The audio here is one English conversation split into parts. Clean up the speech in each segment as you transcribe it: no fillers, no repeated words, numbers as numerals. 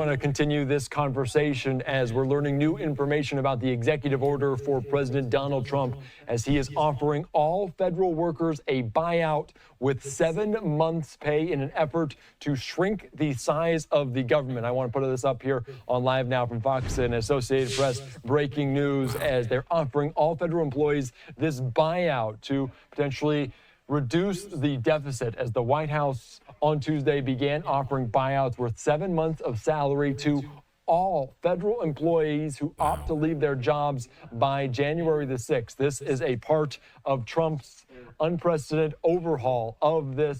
I want to continue this conversation as we're learning new information about the executive order for President Donald Trump, as he is offering all federal workers a buyout with 7 months' pay in an effort to shrink the size of the government. I want to put this up here on Live Now from Fox and Associated Press. Breaking news as they're offering all federal employees this buyout to potentially reduce the deficit, as the White House on Tuesday began offering buyouts worth 7 months of salary to all federal employees who opt to leave their jobs by January the 6th. This is a part of Trump's unprecedented overhaul of the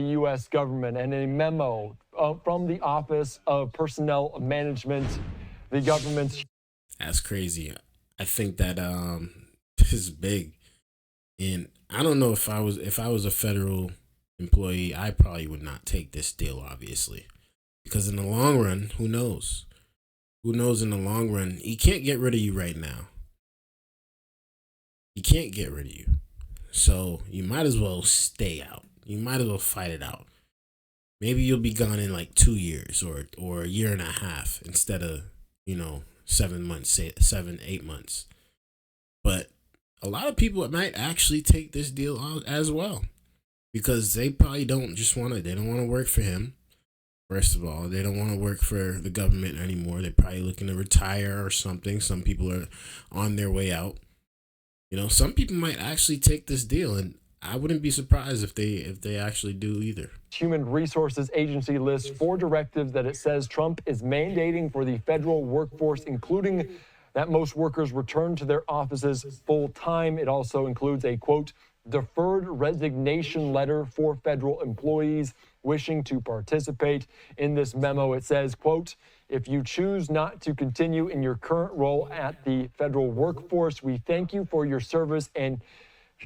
U.S. government, and a memo from the Office of Personnel Management, the government's. That's crazy. I think that this is big. And I don't know if I was a federal employee, I probably would not take this deal, obviously, because in the long run, who knows? Who knows in the long run? He can't get rid of you right now. He can't get rid of you. So you might as well stay out. You might as well fight it out. Maybe you'll be gone in like 2 years or a year and a half instead of, 7 months, 8 months. But a lot of people might actually take this deal out as well, because they probably they don't want to work for him. First of all, they don't want to work for the government anymore. They're probably looking to retire or something. Some people are on their way out. Some people might actually take this deal, and I wouldn't be surprised if they actually do either. Human Resources Agency lists 4 directives that it says Trump is mandating for the federal workforce, including that most workers return to their offices full time. It also includes a, quote, deferred resignation letter for federal employees wishing to participate. In this memo, it says, quote, if you choose not to continue in your current role at the federal workforce, we thank you for your service and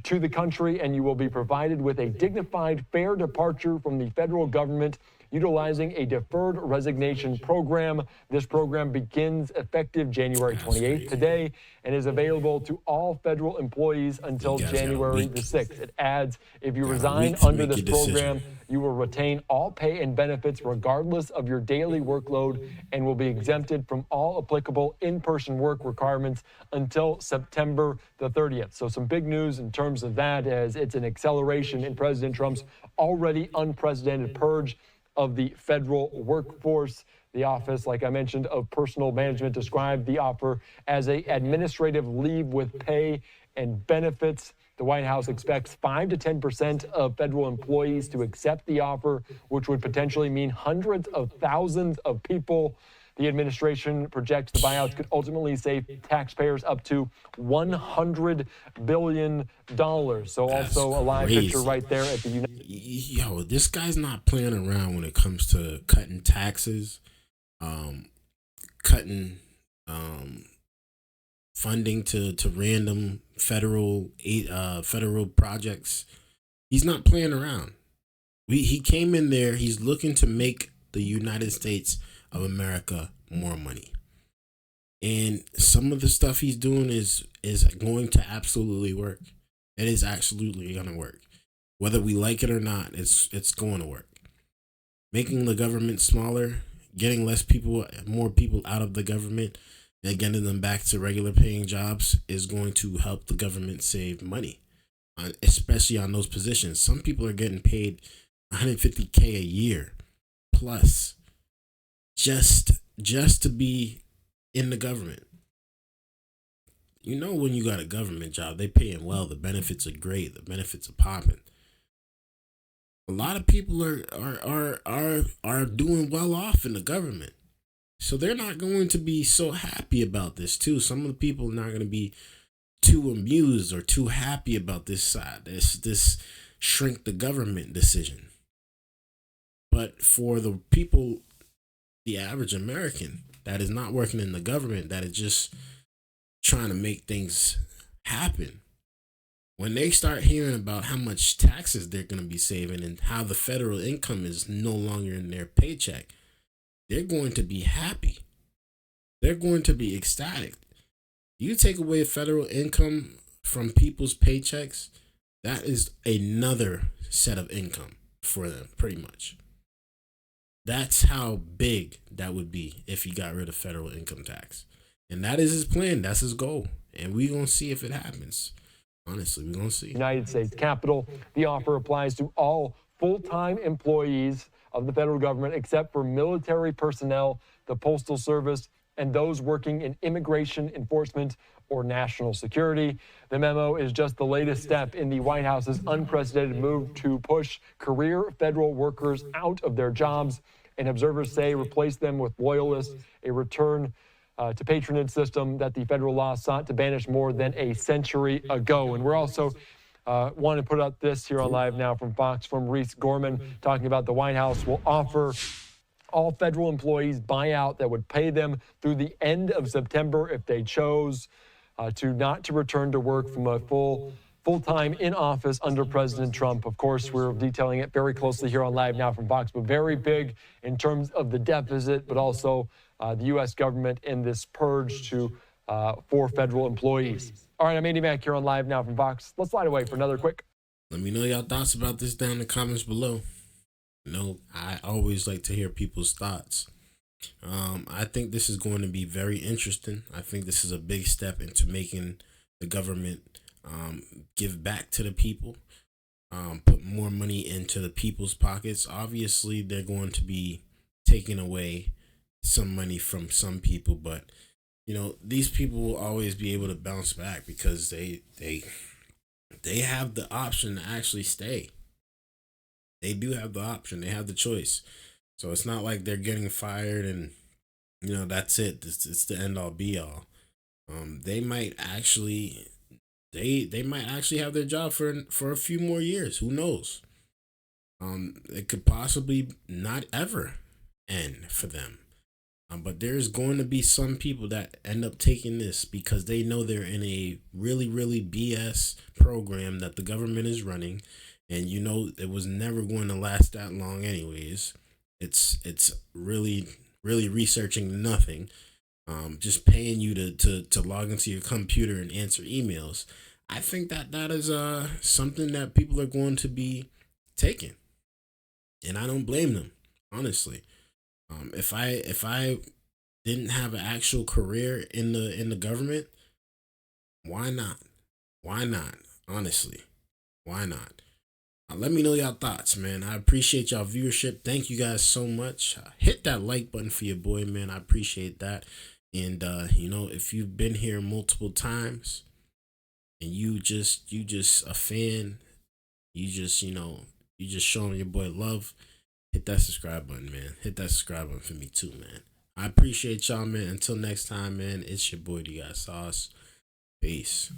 to the country, and you will be provided with a dignified, fair departure from the federal government utilizing a deferred resignation program. This program begins effective January 28th today and is available to all federal employees until January the 6th. It adds, if you resign under this program, you will retain all pay and benefits regardless of your daily workload and will be exempted from all applicable in-person work requirements until September the 30th. So some big news in terms of that, as it's an acceleration in President Trump's already unprecedented purge of the federal workforce. The Office, like I mentioned, of Personnel Management described the offer as a administrative leave with pay and benefits. The White House expects 5 to 10% of federal employees to accept the offer, which would potentially mean hundreds of thousands of people. The administration projects the buyouts could ultimately save taxpayers up to $100 billion. So That's also a live crazy. picture right there at the Yo, this guy's not playing around when it comes to cutting taxes, cutting funding to random federal projects. He's not playing around. He came in there. He's looking to make the United States of America more money, and some of the stuff he's doing is going to absolutely work. It is absolutely going to work, whether we like it or not. It's going to work. Making the government smaller, getting more people out of the government, and getting them back to regular paying jobs is going to help the government save money, especially on those positions. Some people are getting paid $150K a year plus just to be in the government. When you got a government job, they paying well. The benefits are great. The benefits are popping. A lot of people are doing well off in the government, so they're not going to be so happy about this too. Some of the people are not going to be too amused or too happy about this shrink the government decision. But for the people, the average American that is not working in the government, that is just trying to make things happen, when they start hearing about how much taxes they're going to be saving and how the federal income is no longer in their paycheck, they're going to be happy. They're going to be ecstatic. You take away federal income from people's paychecks, that is another set of income for them, pretty much. That's how big that would be if he got rid of federal income tax. And that is his plan. That's his goal. And we're going to see if it happens. Honestly, we're going to see. United States Capitol. The offer applies to all full-time employees of the federal government except for military personnel, the Postal Service, and those working in immigration enforcement or national security. The memo is just the latest step in the White House's unprecedented move to push career federal workers out of their jobs, and observers say replace them with loyalists, a return to patronage system that the federal law sought to banish more than a century ago. And we're also want to put out this here on Live Now from Fox, from Reese Gorman, talking about the White House will offer all federal employees buyout that would pay them through the end of September if they chose to not to return to work from a full-time in office under President Trump. Of course, we're detailing it very closely here on Live Now from Fox, but very big in terms of the deficit, but also the U.S. government in this purge for federal employees. All right, I'm Andy Mack here on Live Now from Fox. Let's slide away for another quick. Let me know y'all thoughts about this down in the comments below. You know, I always like to hear people's thoughts. I think this is going to be very interesting. I think this is a big step into making the government give back to the people, put more money into the people's pockets. Obviously, they're going to be taking away some money from some people, but you know, these people will always be able to bounce back because they have the option to actually stay. They do have the option. They have the choice. So it's not like they're getting fired and, you know, that's it. It's the end all be all. They might actually, they might actually have their job for a few more years. Who knows? It could possibly not ever end for them. But there's going to be some people that end up taking this because they know they're in a really, really BS program that the government is running. And, you know, it was never going to last that long anyways. It's really, really researching nothing. Just paying you to log into your computer and answer emails. I think that is something that people are going to be taking. And I don't blame them, honestly. If I didn't have an actual career in the government, why not? Why not? Honestly, why not? Let me know y'all thoughts, man. I appreciate y'all viewership. Thank you guys so much. Hit that like button for your boy, man. I appreciate that. And you know, if you've been here multiple times and you just a fan, you just showing your boy love. Hit that subscribe button, man. Hit that subscribe button for me too, man. I appreciate y'all, man. Until next time, man, it's your boy Dgotsauce. Peace.